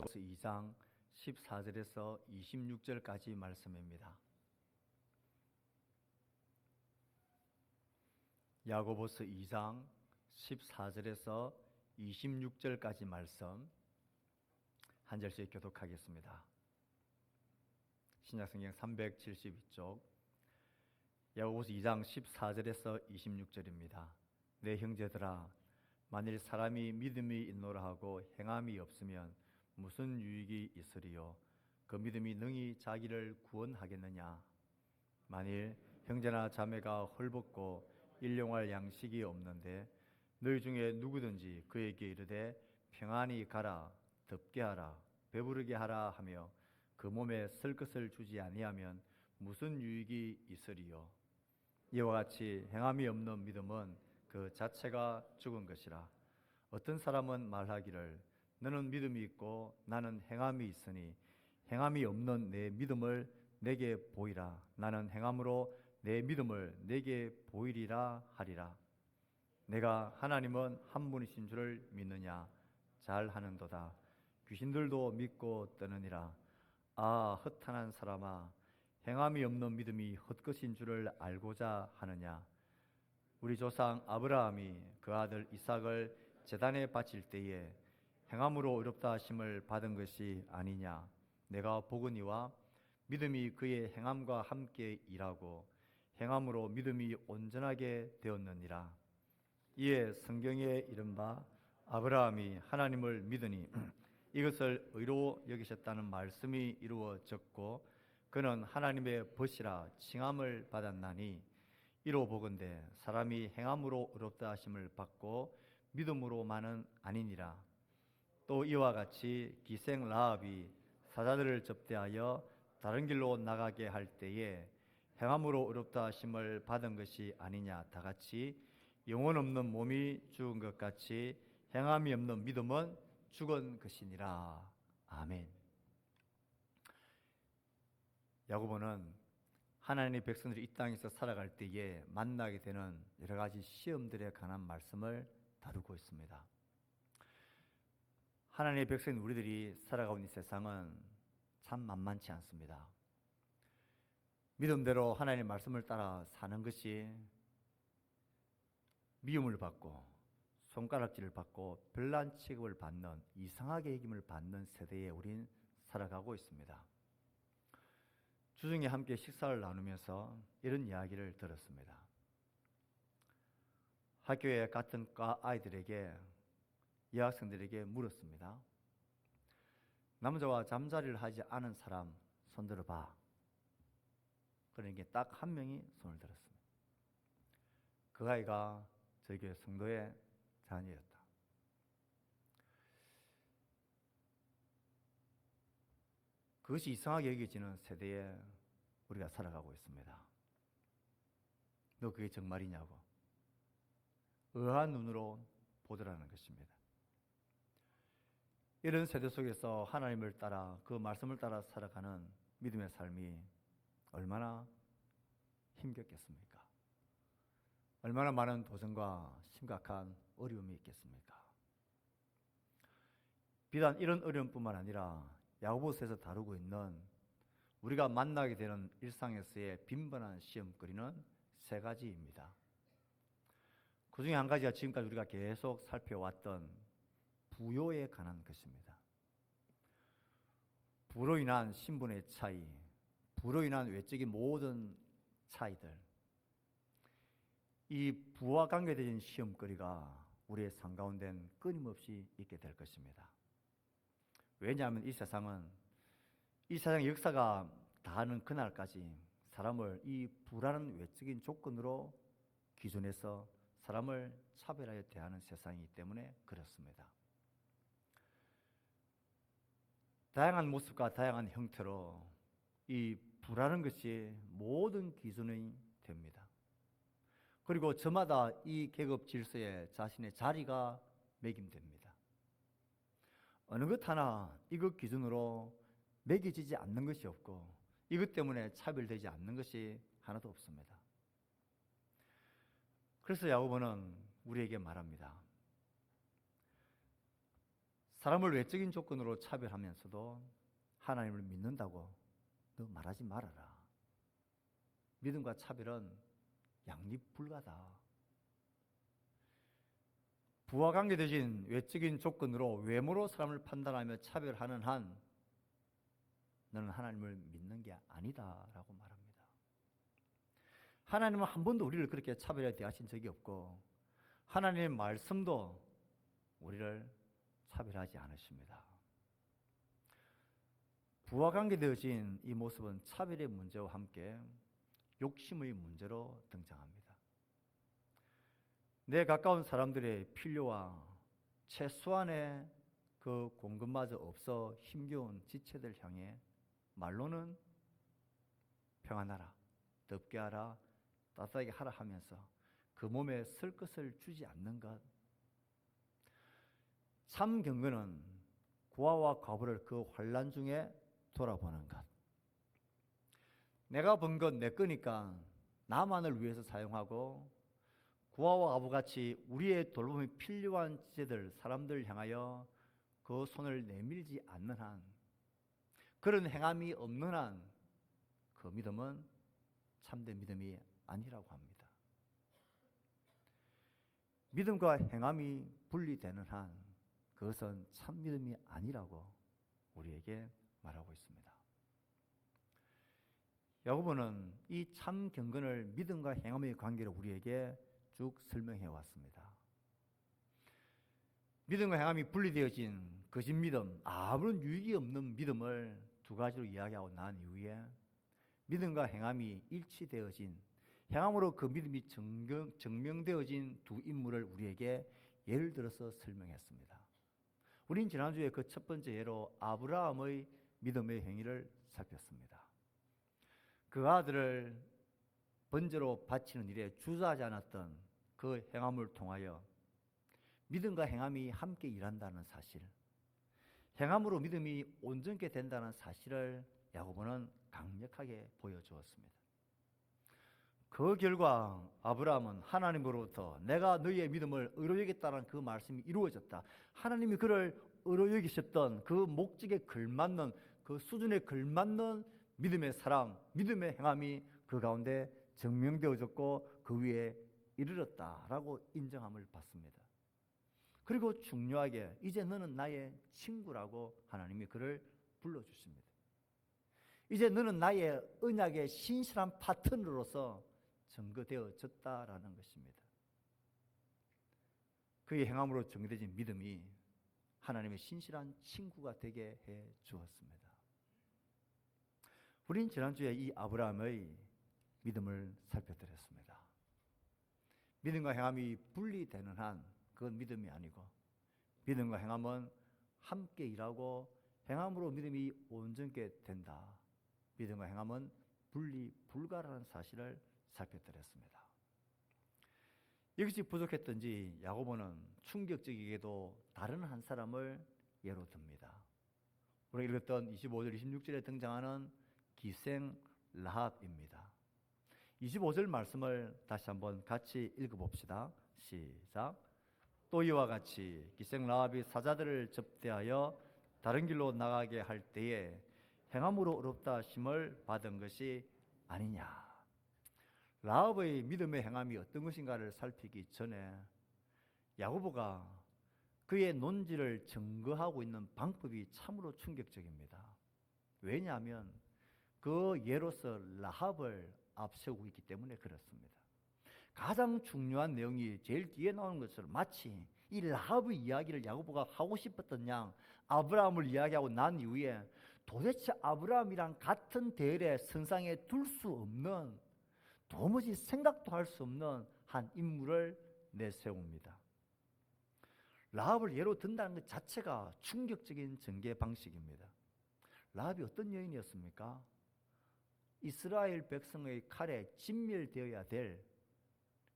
2장 14절에서 26절까지 말씀입니다. 야고보서 2장 14절에서 26절까지 말씀 한 절씩 교독하겠습니다. 신약성경 372쪽 야고보서 2장 14절에서 26절입니다. 내 형제들아, 만일 사람이 믿음이 있노라 하고 행함이 없으면 무슨 유익이 있으리요? 그 믿음이 능히 자기를 구원하겠느냐? 만일 형제나 자매가 헐벗고 일용할 양식이 없는데 너희 중에 누구든지 그에게 이르되 평안히 가라, 덥게 하라, 배부르게 하라 하며 그 몸에 쓸 것을 주지 아니하면 무슨 유익이 있으리요? 이와 같이 행함이 없는 믿음은 그 자체가 죽은 것이라. 어떤 사람은 말하기를 너는 믿음이 있고 나는 행함이 있으니 행함이 없는 내 믿음을 내게 보이라. 나는 행함으로 내 믿음을 내게 보이리라 하리라. 내가 하나님은 한 분이신 줄을 믿느냐? 잘하는도다. 귀신들도 믿고 떠느니라. 아, 허탄한 사람아, 행함이 없는 믿음이 헛것인 줄을 알고자 하느냐? 우리 조상 아브라함이 그 아들 이삭을 제단에 바칠 때에 행함으로 의롭다 하심을 받은 것이 아니냐? 내가 보거니와 믿음이 그의 행함과 함께 일하고 행함으로 믿음이 온전하게 되었느니라. 이에 성경에 이른바 아브라함이 하나님을 믿으니 이것을 의로 여기셨다는 말씀이 이루어졌고 그는 하나님의 벗이라 칭함을 받았나니 이로 보건대 사람이 행함으로 의롭다 하심을 받고 믿음으로만은 아니니라. 또 이와 같이 기생 라합이 사자들을 접대하여 다른 길로 나가게 할 때에 행함으로 의롭다 하심을 받은 것이 아니냐. 다같이 영혼 없는 몸이 죽은 것 같이 행함이 없는 믿음은 죽은 것이니라. 아멘. 야고보는 하나님의 백성들이 이 땅에서 살아갈 때에 만나게 되는 여러 가지 시험들에 관한 말씀을 다루고 있습니다. 하나님의 백성인 우리들이 살아가고 있는 세상은 참 만만치 않습니다. 믿음대로 하나님의 말씀을 따라 사는 것이 미움을 받고 손가락질을 받고 별난 취급을 받는 이상하게 여김을 받는 세대에 우린 살아가고 있습니다. 주중에 함께 식사를 나누면서 이런 이야기를 들었습니다. 학교에 같은 과 아이들에게 여학생들에게 물었습니다. 남자와 잠자리를 하지 않은 사람 손 들어봐. 그러니까 딱 한 명이 손을 들었습니다. 그 아이가 저희 교회 성도의 자녀였다. 그것이 이상하게 여겨지는 세대에 우리가 살아가고 있습니다. 너 그게 정말이냐고 의아한 눈으로 보더라는 것입니다. 이런 세대 속에서 하나님을 따라 그 말씀을 따라 살아가는 믿음의 삶이 얼마나 힘겹겠습니까? 얼마나 많은 도전과 심각한 어려움이 있겠습니까? 비단 이런 어려움뿐만 아니라 야고보서에서 다루고 있는 우리가 만나게 되는 일상에서의 빈번한 시험거리는 세 가지입니다. 그 중에 한 가지가 지금까지 우리가 계속 살펴왔던 부요에 관한 것입니다. 부로 인한 신분의 차이, 부로 인한 외적인 모든 차이들, 이 부와 관계된 시험거리가 우리의 삶 가운데는 끊임없이 있게 될 것입니다. 왜냐하면 이 세상의 역사가 다하는 그날까지 사람을 이 부라는 외적인 조건으로 기준해서 사람을 차별하여 대하는 세상이기 때문에 그렇습니다. 다양한 모습과 다양한 형태로 이 부라는 것이 모든 기준이 됩니다. 그리고 저마다 이 계급 질서에 자신의 자리가 매김됩니다. 어느 것 하나 이것 기준으로 매겨지지 않는 것이 없고 이것 때문에 차별되지 않는 것이 하나도 없습니다. 그래서 야고보는 우리에게 말합니다. 사람을 외적인 조건으로 차별하면서도 하나님을 믿는다고 너 말하지 말아라. 믿음과 차별은 양립불가다. 부와 관계되신 외적인 조건으로 외모로 사람을 판단하며 차별하는 한 너는 하나님을 믿는 게 아니다라고 말합니다. 하나님은 한 번도 우리를 그렇게 차별해 대하신 적이 없고 하나님의 말씀도 우리를 차별하지 않으십니다. 부와 관계되어진 이 모습은 차별의 문제와 함께 욕심의 문제로 등장합니다. 내 가까운 사람들의 필요와 최소한의 그 공급마저 없어 힘겨운 지체들 향해 말로는 평안하라, 덥게 하라, 따뜻하게 하라 하면서 그 몸에 쓸 것을 주지 않는 것. 참 경건은 고아와 과부를 그 환난 중에 돌아보는 것. 내가 번 건 내 거니까 나만을 위해서 사용하고 고아와 과부같이 우리의 돌봄이 필요한 지체들, 사람들 향하여 그 손을 내밀지 않는 한, 그런 행함이 없는 한 그 믿음은 참된 믿음이 아니라고 합니다. 믿음과 행함이 분리되는 한 그것은 참 믿음이 아니라고 우리에게 말하고 있습니다. 야고보는 이 참 경건을 믿음과 행함의 관계로 우리에게 쭉 설명해 왔습니다. 믿음과 행함이 분리되어진 거짓 믿음, 아무런 유익이 없는 믿음을 두 가지로 이야기하고 난 이후에 믿음과 행함이 일치되어진, 행함으로 그 믿음이 증명되어진 두 인물을 우리에게 예를 들어서 설명했습니다. 우린 지난주에 그 첫 번째 예로 아브라함의 믿음의 행위를 살폈습니다. 그 아들을 번제로 바치는 일에 주저하지 않았던 그 행함을 통하여 믿음과 행함이 함께 일한다는 사실, 행함으로 믿음이 온전케 된다는 사실을 야고보는 강력하게 보여주었습니다. 그 결과 아브라함은 하나님으로부터 내가 너희의 믿음을 의로 여겼다는 그 말씀이 이루어졌다. 하나님이 그를 의로 여기셨던 그 목적에 걸맞는, 그 수준에 걸맞는 믿음의 사랑, 믿음의 행함이 그 가운데 증명되어졌고 그 위에 이르렀다라고 인정함을 받습니다. 그리고 중요하게 이제 너는 나의 친구라고 하나님이 그를 불러주십니다. 이제 너는 나의 언약의 신실한 파트너로서 증거되어졌다라는 것입니다. 그의 행함으로 증거되어진 믿음이 하나님의 신실한 친구가 되게 해 주었습니다. 우린 지난주에 이 아브라함의 믿음을 살펴드렸습니다. 믿음과 행함이 분리되는 한 그건 믿음이 아니고 믿음과 행함은 함께 일하고 행함으로 믿음이 온전케 된다. 믿음과 행함은 분리 불가라는 사실을 살펴드렸습니다. 이것이 부족했던지 야고보는 충격적이게도 다른 한 사람을 예로 듭니다. 우리가 읽었던 25절, 26절에 등장하는 기생 라합입니다. 25절 말씀을 다시 한번 같이 읽어봅시다. 시작. 또 이와 같이 기생 라합이 사자들을 접대하여 다른 길로 나가게 할 때에 행함으로 어렵다 하심을 받은 것이 아니냐. 라합의 믿음의 행함이 어떤 것인가를 살피기 전에 야고보가 그의 논지를 증거하고 있는 방법이 참으로 충격적입니다. 왜냐하면 그 예로서 라합을 앞세우고 있기 때문에 그렇습니다. 가장 중요한 내용이 제일 뒤에 나오는 것처럼 마치 이 라합의 이야기를 야고보가 하고 싶었던 양 아브라함을 이야기하고 난 이후에 도대체 아브라함이랑 같은 대열에 선상에 둘 수 없는, 도무지 생각도 할 수 없는 한 인물을 내세웁니다. 라합을 예로 든다는 것 자체가 충격적인 전개 방식입니다. 라합이 어떤 여인이었습니까? 이스라엘 백성의 칼에 진멸되어야 될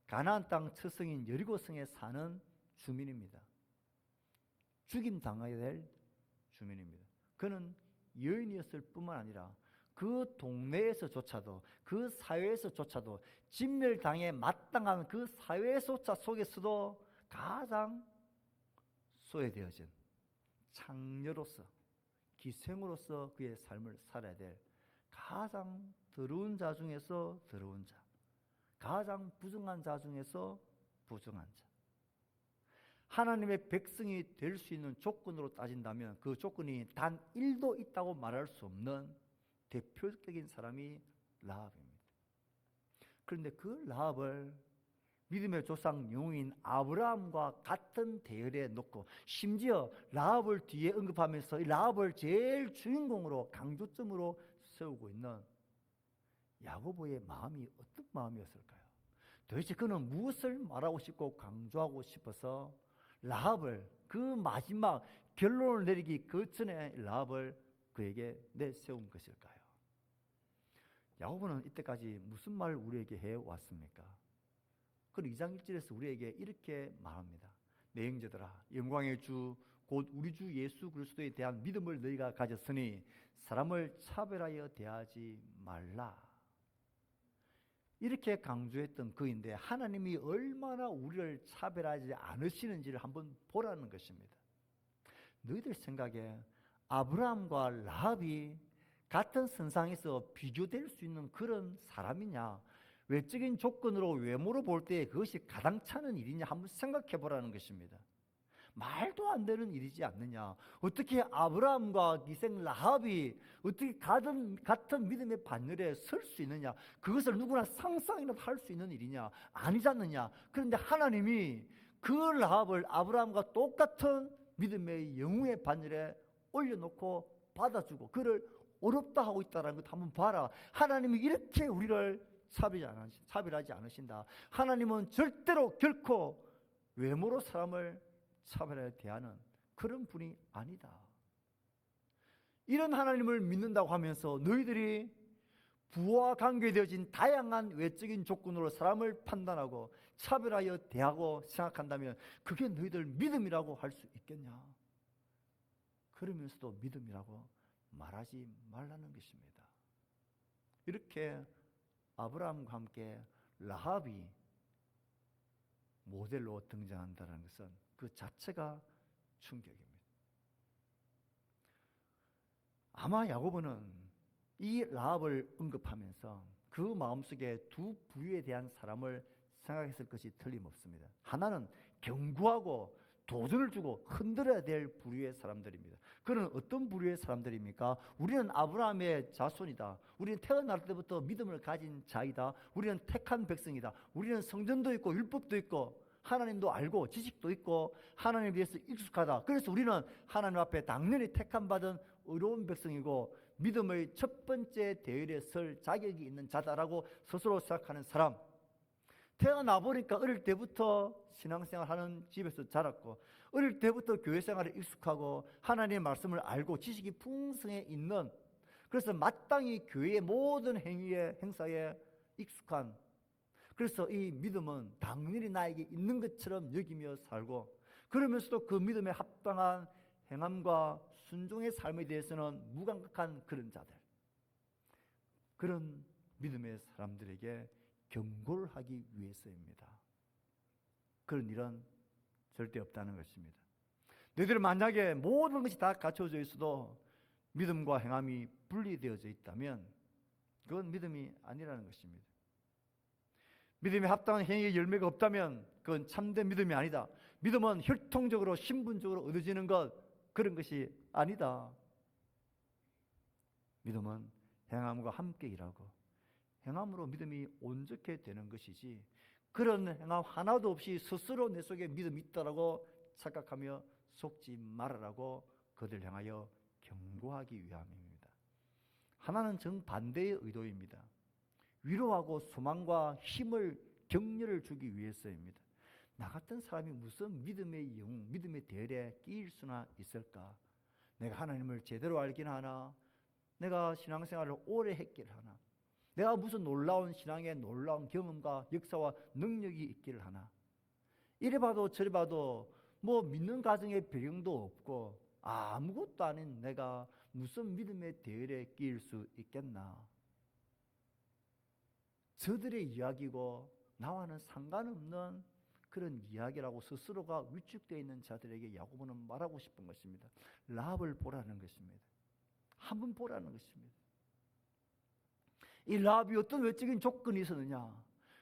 가나안 땅 처성인 여리고성에 사는 주민입니다. 죽임 당해야 될 주민입니다. 그는 여인이었을 뿐만 아니라 그 동네에서조차도, 그 사회에서조차도 진멸당해 마땅한 그 사회 속에서도 가장 소외되어진, 창녀로서, 기생으로서 그의 삶을 살아야 될 가장 더러운 자 중에서 더러운 자, 가장 부정한 자 중에서 부정한 자. 하나님의 백성이 될 수 있는 조건으로 따진다면 그 조건이 단 1도 있다고 말할 수 없는 대표적인 사람이 라합입니다. 그런데 그 라합을 믿음의 조상 영웅인 아브라함과 같은 대열에 놓고, 심지어 라합을 뒤에 언급하면서 이 라합을 제일 주인공으로 강조점으로 세우고 있는 야고보의 마음이 어떤 마음이었을까요? 도대체 그는 무엇을 말하고 싶고 강조하고 싶어서 라합을, 그 마지막 결론을 내리기 그 전에 라합을 그에게 내세운 것일까요? 야고보는 이때까지 무슨 말을 우리에게 해왔습니까? 그는 2장 1절에서 우리에게 이렇게 말합니다. 내 형제들아, 영광의 주 곧 우리 주 예수 그리스도에 대한 믿음을 너희가 가졌으니 사람을 차별하여 대하지 말라. 이렇게 강조했던 그인데 하나님이 얼마나 우리를 차별하지 않으시는지를 한번 보라는 것입니다. 너희들 생각에 아브라함과 라합이 같은 선상에서 비교될 수 있는 그런 사람이냐? 외적인 조건으로 외모로 볼 때 그것이 가당찮은 일이냐 한번 생각해 보라는 것입니다. 말도 안 되는 일이지 않느냐? 어떻게 아브라함과 기생 라합이 어떻게 같은 믿음의 반열에 설 수 있느냐? 그것을 누구나 상상이라도 할 수 있는 일이냐? 아니지 않느냐? 그런데 하나님이 그 라합을 아브라함과 똑같은 믿음의 영웅의 반열에 올려놓고 받아주고 그를 어렵다 하고 있다는 것 한번 봐라. 하나님이 이렇게 우리를 차별하지 않으신다. 하나님은 절대로 결코 외모로 사람을 차별하여 대하는 그런 분이 아니다. 이런 하나님을 믿는다고 하면서 너희들이 부와 관계되어진 다양한 외적인 조건으로 사람을 판단하고 차별하여 대하고 생각한다면 그게 너희들 믿음이라고 할 수 있겠냐? 그러면서도 믿음이라고 말하지 말라는 것입니다. 이렇게 아브라함과 함께 라합이 모델로 등장한다는 것은 그 자체가 충격입니다. 아마 야고보는 이 라합을 언급하면서 그 마음속에 두 부류에 대한 사람을 생각했을 것이 틀림없습니다. 하나는 견고하고 도전을 주고 흔들어야 될 부류의 사람들입니다. 그는 어떤 부류의 사람들입니까? 우리는 아브라함의 자손이다. 우리는 태어날 때부터 믿음을 가진 자이다. 우리는 택한 백성이다. 우리는 성전도 있고 율법도 있고 하나님도 알고 지식도 있고 하나님에 대해서 익숙하다. 그래서 우리는 하나님 앞에 당연히 택함 받은 의로운 백성이고 믿음의 첫 번째 대열에 설 자격이 있는 자다라고 스스로 생각하는 사람. 태어나 보니까 어릴 때부터 신앙생활하는 집에서 자랐고 어릴 때부터 교회생활에 익숙하고 하나님의 말씀을 알고 지식이 풍성해 있는, 그래서 마땅히 교회의 모든 행사에 익숙한, 그래서 이 믿음은 당연히 나에게 있는 것처럼 여기며 살고 그러면서도 그 믿음에 합당한 행함과 순종의 삶에 대해서는 무감각한 그런 자들, 그런 믿음의 사람들에게 경고를 하기 위해서입니다. 그런 일은 절대 없다는 것입니다. 너희들 만약에 모든 것이 다 갖춰져 있어도 믿음과 행함이 분리되어져 있다면 그건 믿음이 아니라는 것입니다. 믿음에 합당한 행위의 열매가 없다면 그건 참된 믿음이 아니다. 믿음은 혈통적으로 신분적으로 얻어지는 것, 그런 것이 아니다. 믿음은 행함과 함께 일하고 행함으로 믿음이 온전케 되는 것이지, 그런 행함 하나도 없이 스스로 내 속에 믿음이 있다라고 착각하며 속지 말아라고 그들 향하여 경고하기 위함입니다. 하나는 정반대의 의도입니다. 위로하고 소망과 힘을, 격려를 주기 위해서입니다. 나 같은 사람이 무슨 믿음의 영웅, 믿음의 대열에 끼일 수나 있을까? 내가 하나님을 제대로 알긴 하나? 내가 신앙생활을 오래 했길 하나? 내가 무슨 놀라운 신앙의 놀라운 경험과 역사와 능력이 있기를 하나? 이래 봐도 저래 봐도 뭐 믿는 가정의 배경도 없고 아무것도 아닌 내가 무슨 믿음의 대열에 끼일 수 있겠나? 저들의 이야기고 나와는 상관없는 그런 이야기라고 스스로가 위축되어 있는 자들에게 야고보는 말하고 싶은 것입니다. 라합을 보라는 것입니다. 한번 보라는 것입니다. 이 라합이 어떤 외적인 조건이 있었느냐,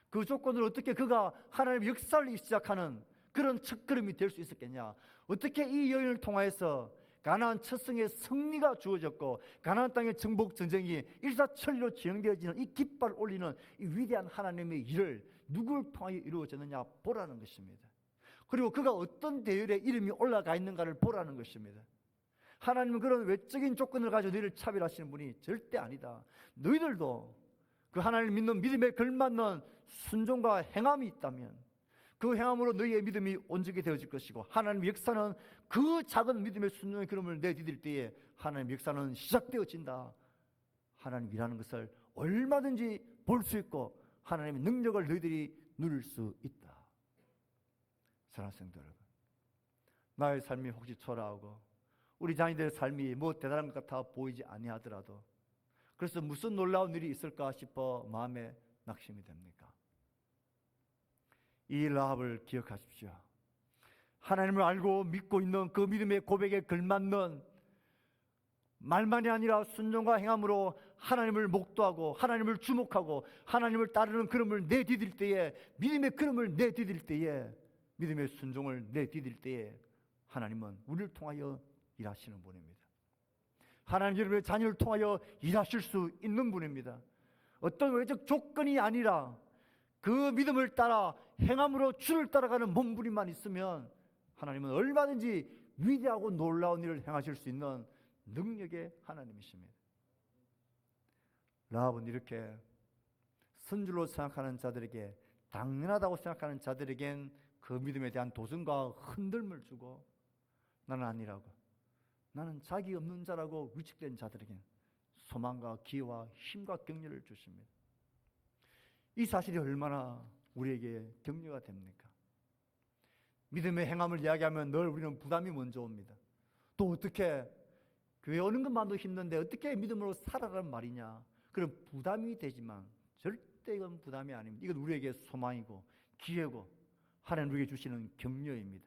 그 조건을 어떻게 그가 하나님의 역사를 시작하는 그런 첫걸음이 될 수 있었겠냐, 어떻게 이 여인을 통하여서 가나안 첫 성의 승리가 주어졌고 가나안 땅의 정복 전쟁이 일사천리로 진행되어지는 이 깃발을 올리는 이 위대한 하나님의 일을 누구를 통하여 이루어졌느냐 보라는 것입니다. 그리고 그가 어떤 대열에 이름이 올라가 있는가를 보라는 것입니다. 하나님은 그런 외적인 조건을 가지고 너희를 차별하시는 분이 절대 아니다. 너희들도 그 하나님을 믿는 믿음에 걸맞는 순종과 행함이 있다면 그 행함으로 너희의 믿음이 온전히 되어질 것이고, 하나님의 역사는 그 작은 믿음의 순종의 걸음을 내디딜 때에 하나님의 역사는 시작되어진다. 하나님 일하는 것을 얼마든지 볼 수 있고 하나님의 능력을 너희들이 누릴 수 있다. 사랑하는 성도 여러분, 나의 삶이 혹시 초라하고 우리 자녀들의 삶이 뭐 대단한 것 같아 보이지 아니하더라도, 그래서 무슨 놀라운 일이 있을까 싶어 마음에 낙심이 됩니까? 이 라합을 기억하십시오. 하나님을 알고 믿고 있는 그 믿음의 고백에 걸맞는 말만이 아니라 순종과 행함으로 하나님을 목도하고 하나님을 주목하고 하나님을 따르는 걸음을 내디딜 때에, 믿음의 걸음을 내디딜 때에, 믿음의 순종을 내디딜 때에 하나님은 우리를 통하여 일하시는 분입니다. 하나님 여러분의 자녀를 통하여 일하실 수 있는 분입니다. 어떤 외적 조건이 아니라 그 믿음을 따라 행함으로 주를 따라가는 몸부림만 있으면 하나님은 얼마든지 위대하고 놀라운 일을 행하실 수 있는 능력의 하나님이십니다. 라합은 이렇게 선줄로 생각하는 자들에게, 당연하다고 생각하는 자들에겐 그 믿음에 대한 도전과 흔들림을 주고, 나는 아니라고, 나는 자기 없는 자라고 위축된 자들에겐 소망과 기회와 힘과 격려를 주십니다. 이 사실이 얼마나 우리에게 격려가 됩니까? 믿음의 행함을 이야기하면 늘 우리는 부담이 먼저 옵니다. 또 어떻게 교회 오는 것만도 힘든데 어떻게 믿음으로 살아라는 말이냐, 그런 부담이 되지만 절대 이건 부담이 아닙니다. 이건 우리에게 소망이고 기회고 하나님 우리에게 주시는 격려입니다.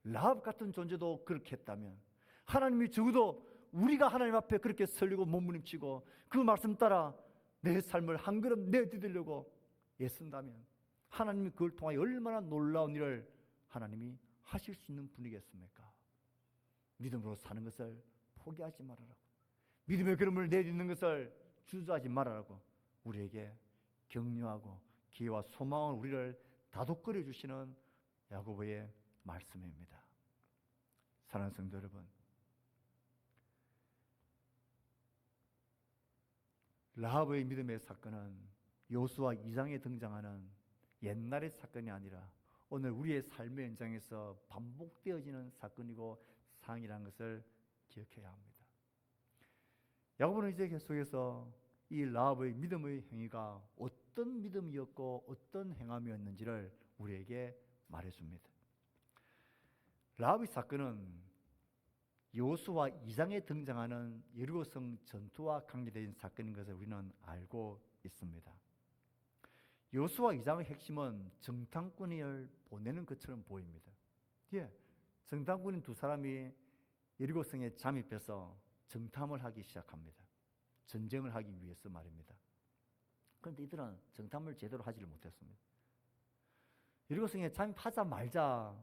라합 같은 존재도 그렇게 했다면, 하나님이 적어도 우리가 하나님 앞에 그렇게 설리고 몸부림치고 그 말씀 따라 내 삶을 한 걸음 내디디려고 애쓴다면 하나님이 그걸 통하여 얼마나 놀라운 일을 하나님이 하실 수 있는 분이겠습니까? 믿음으로 사는 것을 포기하지 말아라고, 믿음의 걸음을 내딛는 것을 주저하지 말아라고 우리에게 격려하고 기회와 소망을 우리를 다독거려 주시는 야고보의 말씀입니다. 사랑하는 성도 여러분, 라합의 믿음의 사건은 여호수아 2장에 등장하는 옛날의 사건이 아니라 오늘 우리의 삶의 현장에서 반복되어지는 사건이고 상황이라는 것을 기억해야 합니다. 야고보는 이제 계속해서 이 라합의 믿음의 행위가 어떤 믿음이었고 어떤 행함이었는지를 우리에게 말해줍니다. 라합의 사건은 여호수아 2장에 등장하는 여리고성 전투와 관계된 사건인 것을 우리는 알고 있습니다. 여호수아 2장의 핵심은 정탐꾼을 보내는 것처럼 보입니다. 정탐꾼인 두 사람이 여리고성에 잠입해서 정탐을 하기 시작합니다. 전쟁을 하기 위해서 말입니다. 그런데 이들은 정탐을 제대로 하지를 못했습니다. 여리고성에 잠입하자마자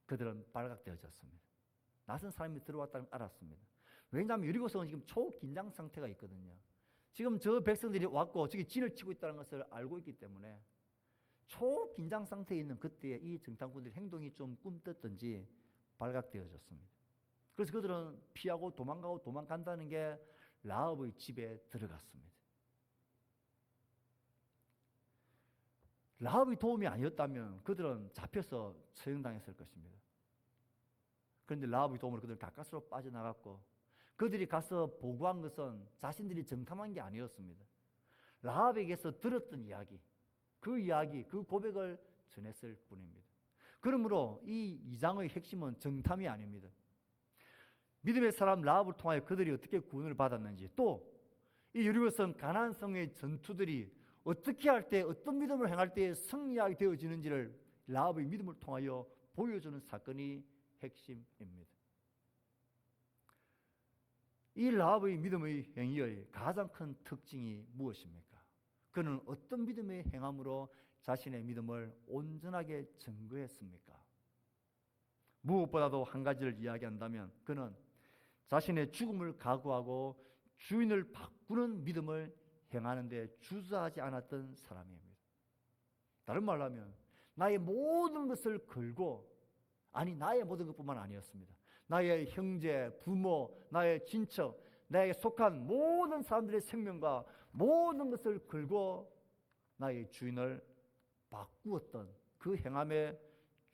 그들은 발각되어졌습니다. 낯선 사람이 들어왔다는 걸 알았습니다. 왜냐하면 여리고성은 지금 초긴장 상태가 있거든요. 지금 저 백성들이 왔고 저기 진을 치고 있다는 것을 알고 있기 때문에 초긴장 상태에 있는 그때에 이 정탐꾼들의 행동이 좀 꿈떴던지 발각되어졌습니다. 그래서 그들은 피하고 도망가고 도망간다는 게 라합의 집에 들어갔습니다. 라합의 도움이 아니었다면 그들은 잡혀서 처형당했을 것입니다. 그런데 라합의 도움으로 그들은 가까스로 빠져나갔고, 그들이 가서 보고한 것은 자신들이 정탐한 게 아니었습니다. 라합에게서 들었던 이야기, 그 고백을 전했을 뿐입니다. 그러므로 이 2장의 핵심은 정탐이 아닙니다. 믿음의 사람 라합을 통하여 그들이 어떻게 구원을 받았는지, 또 이 여리고성 가나안 성의 전투들이 어떻게 할 때, 어떤 믿음을 행할 때에 승리하게 되어지는지를 라합의 믿음을 통하여 보여주는 사건이 핵심입니다. 이 라합의 믿음의 행위의 가장 큰 특징이 무엇입니까? 그는 어떤 믿음의 행함으로 자신의 믿음을 온전하게 증거했습니까? 무엇보다도 한 가지를 이야기한다면 그는 자신의 죽음을 각오하고 주인을 바꾸는 믿음을 행하는 데 주저하지 않았던 사람입니다. 다른 말로 하면 나의 모든 것을 걸고, 아니 나의 모든 것뿐만 아니었습니다. 나의 형제, 부모, 나의 친척, 나에게 속한 모든 사람들의 생명과 모든 것을 걸고 나의 주인을 바꾸었던 그 행함에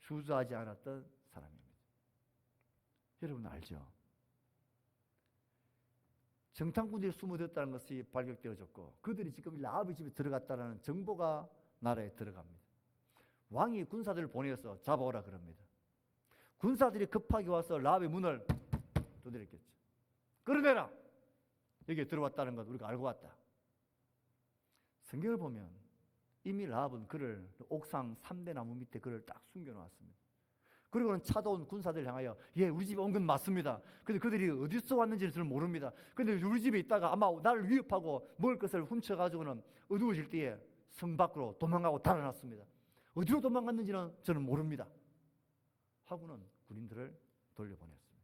주저하지 않았던 사람입니다. 여러분 알죠? 정탐꾼들이 숨어들었다는 것이 발견되어졌고 그들이 지금 라합의 집에 들어갔다는 정보가 나라에 들어갑니다. 왕이 군사들을 보내서 잡아오라 그럽니다. 군사들이 급하게 와서 라합의 문을 두드렸겠죠. 끌어내라! 여기에 들어왔다는 것 우리가 알고 왔다. 성경을 보면 이미 라합은 그를 옥상 3대 나무 밑에 그를 딱 숨겨놓았습니다. 그리고는 찾아온 군사들 향하여 예, 우리 집에 온 건 맞습니다. 근데 그들이 어디서 왔는지를 저는 모릅니다. 근데 우리 집에 있다가 아마 나를 위협하고 먹을 것을 훔쳐가지고는 어두워질 때에 성 밖으로 도망가고 달아났습니다. 어디로 도망갔는지는 저는 모릅니다. 하고는 군인들을 돌려보냈습니다.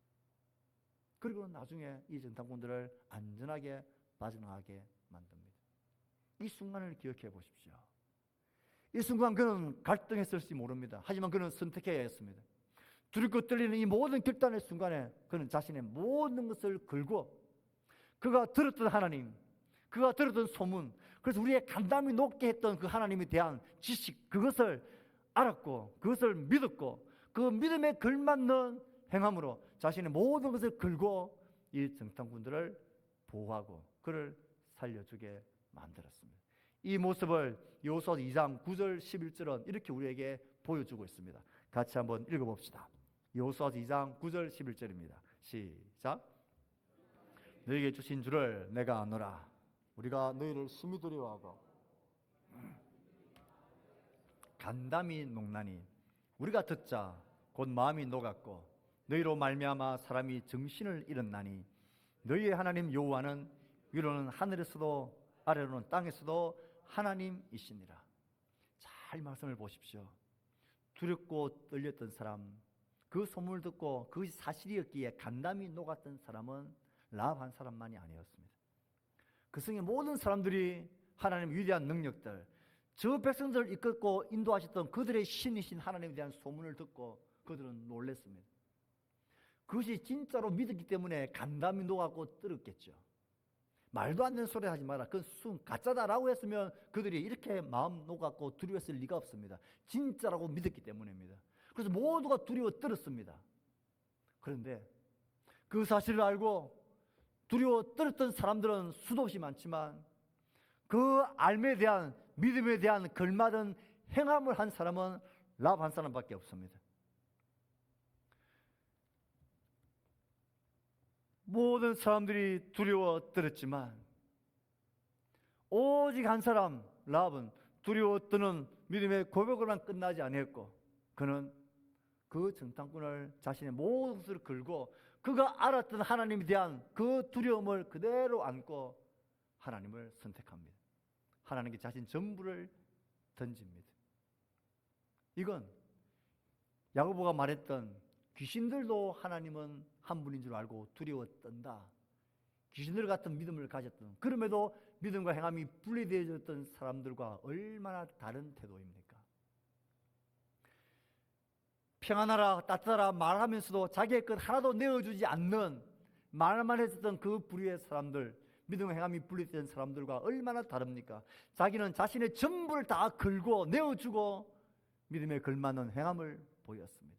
그리고 나중에 이 정탐꾼들을 안전하게 빠져나가게 만듭니다. 이 순간을 기억해 보십시오. 이 순간 그는 갈등했을지 모릅니다. 하지만 그는 선택해야 했습니다. 두렵고 떨리는 이 모든 결단의 순간에 그는 자신의 모든 것을 걸고 그가 들었던 하나님, 그가 들었던 소문, 그래서 우리의 간담이 높게 했던 그 하나님에 대한 지식, 그것을 알았고 그것을 믿었고 그 믿음에 걸맞는 행함으로 자신의 모든 것을 걸고 이 정탐꾼들을 보호하고 그를 살려주게 만들었습니다. 이 모습을 여호수아 2장 9절 11절은 이렇게 우리에게 보여주고 있습니다. 같이 한번 읽어봅시다. 여호수아 2장 9절 11절입니다. 시작. 너에게 주신 주를 내가 아노라. 우리가 너희를 심히 두려워하고 간담이 녹나니 우리가 듣자 곧 마음이 녹았고 너희로 말미암아 사람이 정신을 잃었나니 너희의 하나님 여호와는 위로는 하늘에서도 아래로는 땅에서도 하나님이시니라. 잘 말씀을 보십시오. 두렵고 떨렸던 사람, 그 소문을 듣고 그것이 사실이었기에 간담이 녹았던 사람은 라합 한 사람만이 아니었습니다. 그 성의 모든 사람들이 하나님의 위대한 능력들, 저 백성들을 이끌고 인도하셨던 그들의 신이신 하나님에 대한 소문을 듣고 그들은 놀랐습니다. 그것이 진짜로 믿었기 때문에 간담이 녹았고 떨었겠죠. 말도 안 되는 소리 하지 마라. 그건 가짜다라고 했으면 그들이 이렇게 마음 녹았고 두려웠을 리가 없습니다. 진짜라고 믿었기 때문입니다. 그래서 모두가 두려워 떨었습니다. 그런데 그 사실을 알고 두려워 떨었던 사람들은 수도 없이 많지만 그 알매에 대한 믿음에 대한 걸맞은 행함을 한 사람은 라합 한 사람밖에 없습니다. 모든 사람들이 두려워 떨었지만 오직 한 사람 라합은 두려워 떠는 믿음의 고백으로만 끝나지 아니했고 그는 그 정탐꾼을 자신의 모든 것을 걸고 그가 알았던 하나님에 대한 그 두려움을 그대로 안고 하나님을 선택합니다. 하나님께 자신 전부를 던집니다. 이건 야고보가 말했던 귀신들도 하나님은 한 분인 줄 알고 두려워 떤다. 귀신들 같은 믿음을 가졌던, 그럼에도 믿음과 행함이 분리되어졌던 사람들과 얼마나 다른 태도입니까? 평안하라 따뜻하라 말하면서도 자기의 것 하나도 내어주지 않는 말만 했었던 그 부류의 사람들, 믿음과 행함이 분리된 사람들과 얼마나 다릅니까? 자기는 자신의 전부를 다 걸고 내어주고 믿음에 걸맞는 행함을 보였습니다.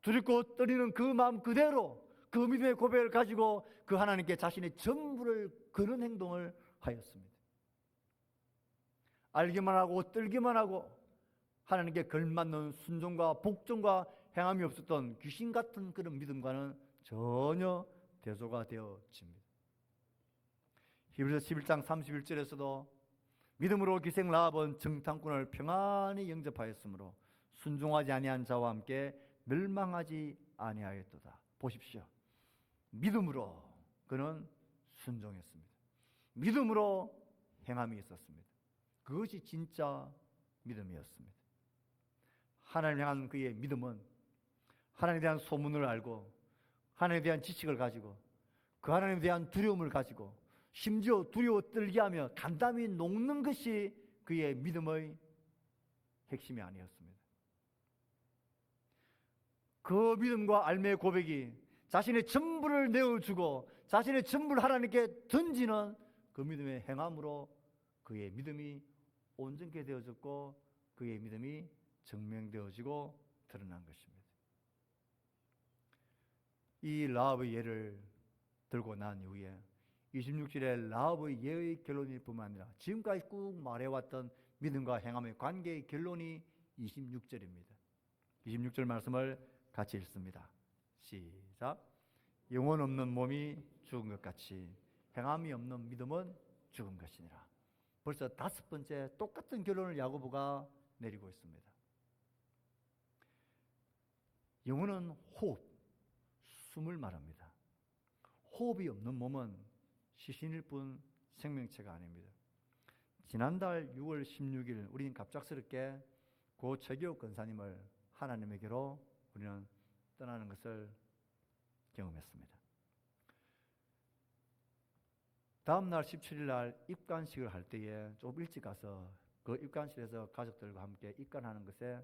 두렵고 떨리는 그 마음 그대로 그 믿음의 고백을 가지고 그 하나님께 자신의 전부를 거는 행동을 하였습니다. 알기만 하고 떨기만 하고 하나님께 걸맞는 순종과 복종과 행함이 없었던 귀신 같은 그런 믿음과는 전혀 대조가 되어집니다. 히브리서 11장 31절에서도 믿음으로 기생 라합은 정탐꾼을 평안히 영접하였으므로 순종하지 아니한 자와 함께 멸망하지 아니하였도다. 보십시오. 믿음으로 그는 순종했습니다. 믿음으로 행함이 있었습니다. 그것이 진짜 믿음이었습니다. 하나님 향한 그의 믿음은 하나님에 대한 소문을 알고 하나님에 대한 지식을 가지고 그 하나님에 대한 두려움을 가지고 심지어 두려워 떨게 하며 간담이 녹는 것이 그의 믿음의 핵심이 아니었습니다. 그 믿음과 알매의 고백이 자신의 전부를 내어주고 자신의 전부를 하나님께 던지는 그 믿음의 행함으로 그의 믿음이 온전케 되어졌고 그의 믿음이 증명되어지고 드러난 것입니다. 이 라합의 예를 들고 난 이후에 26절에 라합의 예의 결론일 뿐만 아니라 지금까지 꾹 말해왔던 믿음과 행함의 관계의 결론이 26절입니다. 26절 말씀을 같이 읽습니다. 시작. 영혼 없는 몸이 죽은 것 같이 행함이 없는 믿음은 죽은 것이니라. 벌써 5번째 똑같은 결론을 야고보가 내리고 있습니다. 영혼은 호흡, 숨을 말합니다. 호흡이 없는 몸은 시신일 뿐 생명체가 아닙니다. 지난달 6월 16일 우리는 갑작스럽게 고 최기옥 권사님을 하나님에게로 우리는 떠나는 것을 경험했습니다. 다음 날 17일 날 입관식을 할 때에 좀 일찍 가서 그 입관실에서 가족들과 함께 입관하는 것에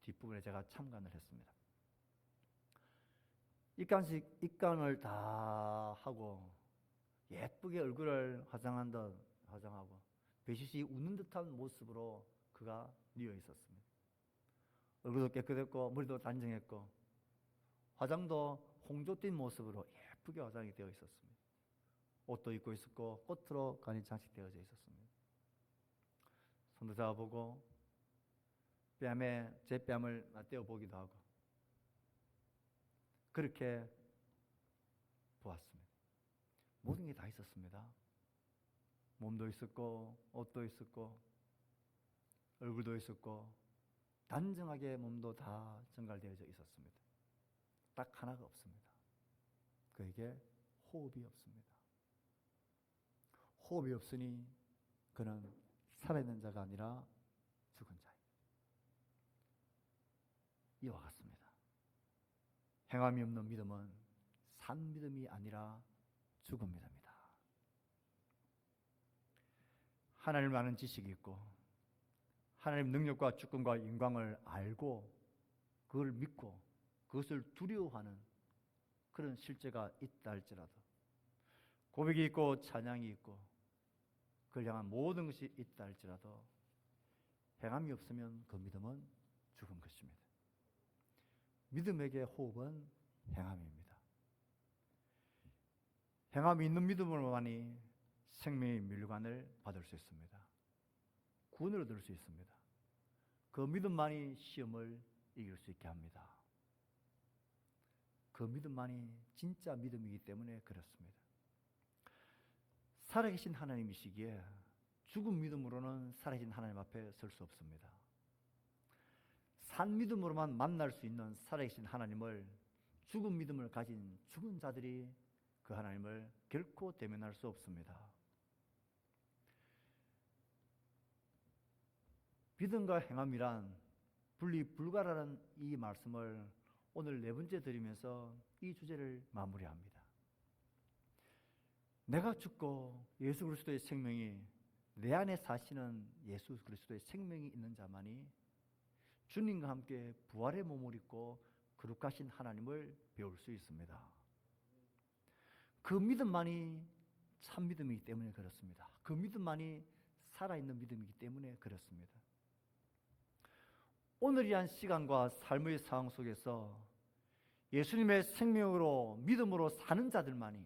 뒷부분에 제가 참관을 했습니다. 입관을 다 하고 예쁘게 얼굴을 화장하고 배시시 웃는 듯한 모습으로 그가 뉘어 있었습니다. 얼굴도 깨끗했고 머리도 단정했고 화장도 홍조 띤 모습으로 예쁘게 화장이 되어 있었습니다. 옷도 입고 있었고 꽃으로 간이 장식되어져 있었습니다. 손도 잡아보고 제 뺨을 떼어보기도 하고 그렇게 보았습니다. 모든 게 다 있었습니다. 몸도 있었고 옷도 있었고 얼굴도 있었고 단정하게 몸도 다 정갈되어져 있었습니다. 딱 하나가 없습니다. 그에게 호흡이 없습니다. 호흡이 없으니 그는 살아있는 자가 아니라 죽은 자입니다. 이와 같습니다. 행함이 없는 믿음은 산 믿음이 아니라 죽은 믿음이다. 하나님을 아는 지식이 있고 하나님 능력과 주권과 영광을 알고 그걸 믿고 그것을 두려워하는 그런 실제가 있다 할지라도 고백이 있고 찬양이 있고 그걸 향한 모든 것이 있다 할지라도 행함이 없으면 그 믿음은 죽은 것입니다. 믿음에게 호흡은 행함입니다. 행함이 있는 믿음으로만이 생명의 밀관을 받을 수 있습니다. 구원을 얻을 수 있습니다. 그 믿음만이 시험을 이길 수 있게 합니다. 그 믿음만이 진짜 믿음이기 때문에 그렇습니다. 살아계신 하나님이시기에 죽은 믿음으로는 살아계신 하나님 앞에 설 수 없습니다. 산 믿음으로만 만날 수 있는 살아계신 하나님을 죽은 믿음을 가진 죽은 자들이 그 하나님을 결코 대면할 수 없습니다. 믿음과 행함이란 분리 불가라는 이 말씀을 오늘 4번째 드리면서 이 주제를 마무리합니다. 내가 죽고 예수 그리스도의 생명이 내 안에 사시는 예수 그리스도의 생명이 있는 자만이 주님과 함께 부활의 몸을 입고 거룩하신 하나님을 배울 수 있습니다. 그 믿음만이 참 믿음이기 때문에 그렇습니다. 그 믿음만이 살아있는 믿음이기 때문에 그렇습니다. 오늘이란 시간과 삶의 상황 속에서 예수님의 생명으로 믿음으로 사는 자들만이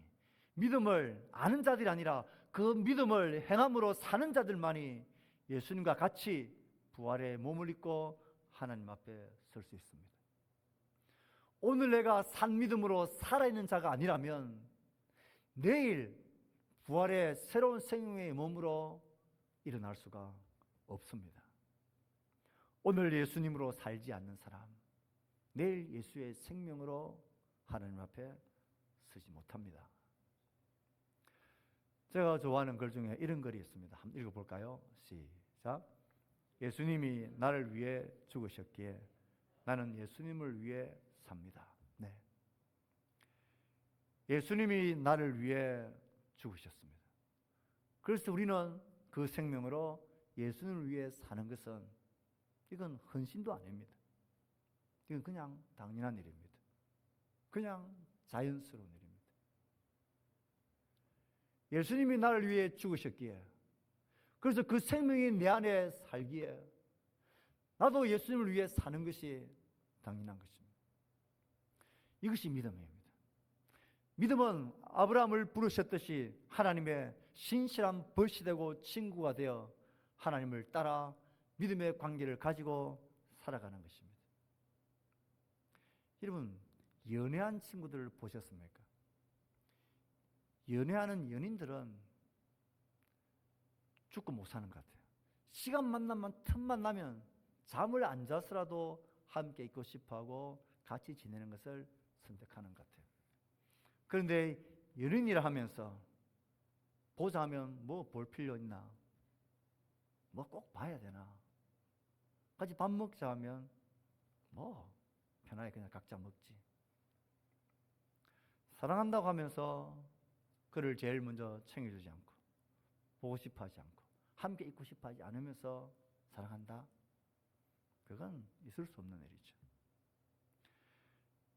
믿음을 아는 자들이 아니라 그 믿음을 행함으로 사는 자들만이 예수님과 같이 부활의 몸을 입고 하나님 앞에 설 수 있습니다. 오늘 내가 산 믿음으로 살아있는 자가 아니라면 내일 부활의 새로운 생명의 몸으로 일어날 수가 없습니다. 오늘 예수님으로 살지 않는 사람, 내일 예수의 생명으로 하나님 앞에 서지 못합니다. 제가 좋아하는 글 중에 이런 글이 있습니다. 한번 읽어볼까요? 시작. 예수님이 나를 위해 죽으셨기에 나는 예수님을 위해 삽니다. 네. 예수님이 나를 위해 죽으셨습니다. 그래서 우리는 그 생명으로 예수님을 위해 사는 것은 이건 헌신도 아닙니다. 이건 그냥 당연한 일입니다. 그냥 자연스러운 일입니다. 예수님이 나를 위해 죽으셨기에, 그래서 그 생명이 내 안에 살기에 나도 예수님을 위해 사는 것이 당연한 것입니다. 이것이 믿음입니다. 믿음은 아브라함을 부르셨듯이 하나님의 신실한 벗이 되고 친구가 되어 하나님을 따라 믿음의 관계를 가지고 살아가는 것입니다. 여러분, 연애한 친구들 보셨습니까? 연애하는 연인들은 죽고 못 사는 것 같아요. 시간 만나면, 틈만 나면 잠을 안 자서라도 함께 있고 싶어하고 같이 지내는 것을 선택하는 것 같아요. 그런데 연인이라 하면서 보자 하면 뭐 볼 필요 있나? 뭐 꼭 봐야 되나? 같이 밥 먹자 하면 뭐 편하게 그냥 각자 먹지. 사랑한다고 하면서 그를 제일 먼저 챙겨주지 않고, 보고 싶어 하지 않고, 함께 있고 싶어 하지 않으면서 사랑한다? 그건 있을 수 없는 일이죠.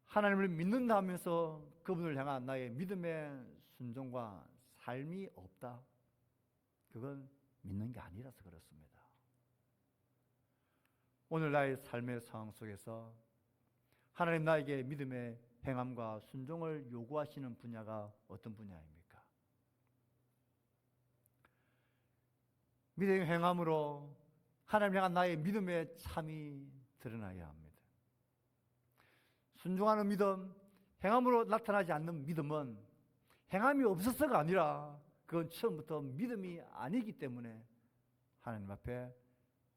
하나님을 믿는다 하면서 그분을 향한 나의 믿음의 순종과 삶이 없다? 그건 믿는 게 아니라서 그렇습니다. 오늘 나의 삶의 상황 속에서 하나님 나에게 믿음의 행함과 순종을 요구하시는 분야가 어떤 분야입니까? 믿음의 행함으로 하나님 향한 나의 믿음의 참이 드러나야 합니다. 순종하는 믿음, 행함으로 나타나지 않는 믿음은 행함이 없어서가 아니라 그건 처음부터 믿음이 아니기 때문에 하나님 앞에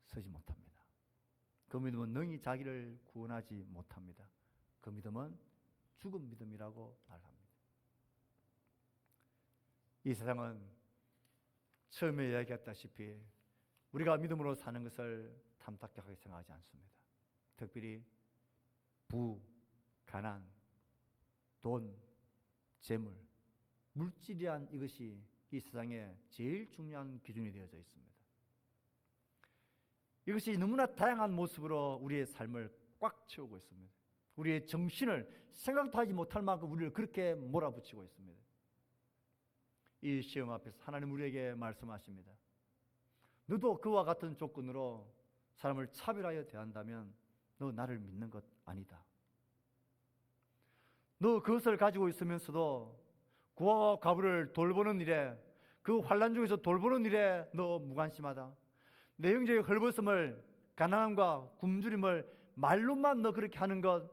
서지 못합니다. 그 믿음은 능히 자기를 구원하지 못합니다. 그 믿음은 죽은 믿음이라고 말합니다. 이 세상은 처음에 이야기했다시피 우리가 믿음으로 사는 것을 탐탁하게 생각하지 않습니다. 특별히 부, 가난, 돈, 재물, 물질이란 이것이 이 세상에 제일 중요한 기준이 되어져 있습니다. 이것이 너무나 다양한 모습으로 우리의 삶을 꽉 채우고 있습니다. 우리의 정신을 생각도 하지 못할 만큼 우리를 그렇게 몰아붙이고 있습니다. 이 시험 앞에서 하나님 우리에게 말씀하십니다. 너도 그와 같은 조건으로 사람을 차별하여 대한다면 너 나를 믿는 것 아니다. 너 그것을 가지고 있으면서도 구하와 과부를 돌보는 일에, 그 환난 중에서 돌보는 일에 너 무관심하다. 내 형제의 헐벗음을, 가난함과 굶주림을 말로만 너 그렇게 하는 것,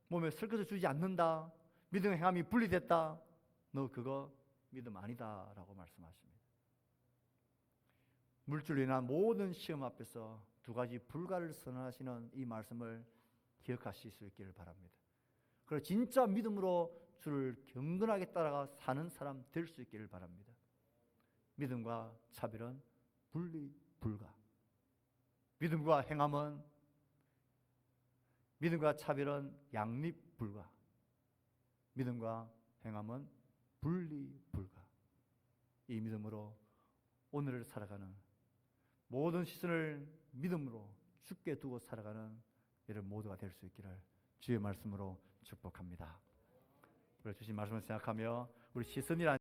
몸에 슬퍼져 주지 않는다. 믿음의 행함이 분리됐다. 너 그거 믿음 아니다 라고 말씀하십니다. 물질로 인한 모든 시험 앞에서 두 가지 불가를 선언하시는 이 말씀을 기억하실 수 있기를 바랍니다. 그리고 진짜 믿음으로 주를 경건하게 따라가 사는 사람 될 수 있기를 바랍니다. 믿음과 차별은 분리 불가. 믿음과 행함은, 믿음과 차별은 양립 불가. 믿음과 행함은 분리 불가. 이 믿음으로 오늘을 살아가는, 모든 시선을 믿음으로 주께 두고 살아가는 여러분 모두가 될 수 있기를 주의 말씀으로 축복합니다. 우리 주신 말씀을 생각하며 우리 시선이란